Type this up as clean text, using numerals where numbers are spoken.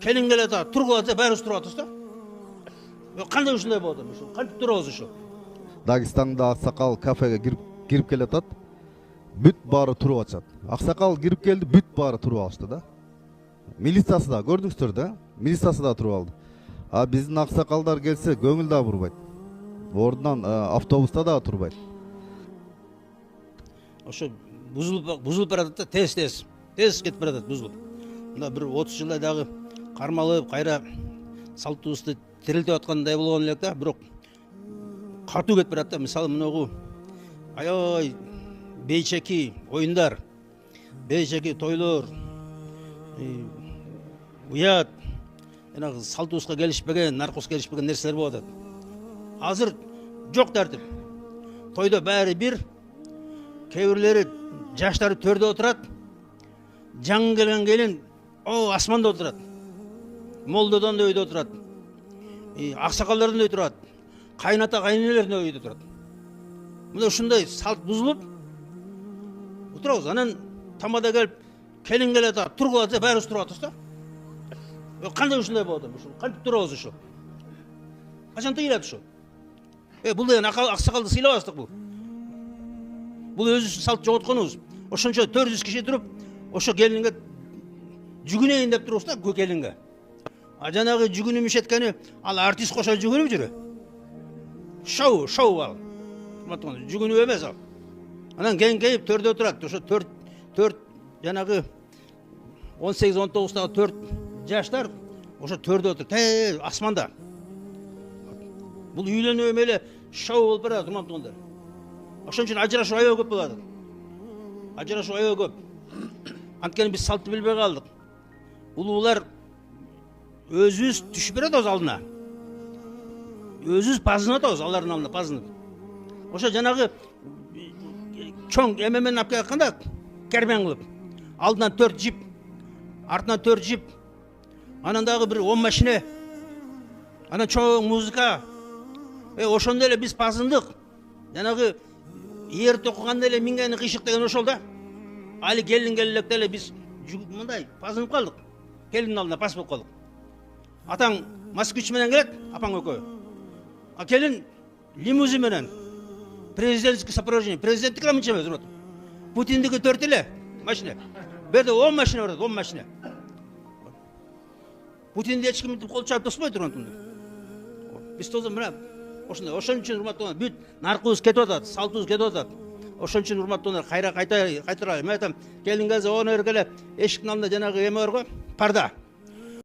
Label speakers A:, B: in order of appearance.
A: келин келет, тургуп атса баарыбыз туруп атабыз да. Кандай ушундай болот эми ушу? Кантип турабыз ушу?
B: Дагестанда аксакал кафеге кирип келатат. Бүт баары туруп атышат. Аксакал кирип келди, бүт баары туруп алышты да. Милициясы да көрдүңүздөр да, милициясы да туруп алды. А биздин аксакалдар келсе көңүл да бурбайт. Ордунан автобуста да турбайт.
A: Ошо бузулуп баратат да, тез кетип баратат бузулуп. Мына бир 30 жылдай дагы кармалып, кайра салтыбызды тирилтип аткандай болгон элек да, бирок катуу кетип барат да. Мисалы мынагу аябай бейчеки оюндар, бейчеки тойлор, уят, жанагы салтыбызга келишпеген, наркоско келишпеген нерселер болуп атат. Азыр жок тартип. Тойдо баары бир, кээ бирлери жаштары төрдө отурат, жаңы келген келин асманда отурат. Молдодон да өйдө отурат. Аксакалдардын да өйдө турат. Кайната кайненелердин өйдө турат. Мына ушундай салт бузулуп отурабыз. Анан тамада келип келин келет, тургуп атса баарыбыз туруп атабыз да. Кандай ушундай болот эми ушу? Кантип турабыз ушу? Качан тыйылат ушу? Бул деген аксакалды сыйлабастык бул. Бул өзүбүздүн салт жоготконубуз. Ошончо 400 киши туруп, ошо келинге жүгүнөйүн деп турубуз да, келинге. Жанагы жүгүнү мишеткени ал артист кошо жүгүнүп жүрө. Шоу ал. Жүгүнүп эмес ал. Анан кейип төрдө турат. Ошо 4 жанагы 18-19 4 жаштар ошо төрдө отуруп, асманда. Бул үйлөнүү эме шоу болуп барат, урматтуулар. Ошон үчүн ажырашуу аябай көп болот. Ажырашуу аябай көп. Анткени биз салтты билбей калдык. Улуулар өзүбүз түшүп берет өз алдына. Өзүбүз пазынып атабыз алардын алдына пазынып. Ошо жанагы чоң эмемен алып келатканда кермен кылып. Алдынан 4 жип, артынан 4 жип, анан дагы бир 10 машина, анан чоң музыка. Ошондой эле биз пазындык. Жанагы эрт окуганда эле мингени кыйшык деген ошол да. Али келин келелекте эле биз мындай пазынып калдык. Келиндин алдына пас болуп калдык. Атаң москвич менен келет, апаң экөө. А келин лимузин менен. Президентский сопровождение. Президенттики да мынча эмес. Путиндики 4 эле машина. Берде 10 машина бар, 10 машина. Путинди эч ким кол чабып тоспойт турган. Биз тозо мына ошондой. Ошон үчүн урматтуулар, бүт наркыбыз кетип атат, салтыбыз кетип атат. Ошон үчүн урматтуулар кайра кайтаралы. Мен айтам, келин келсе оны эргеле эшиктин алдында жанагы эме бар го, парда.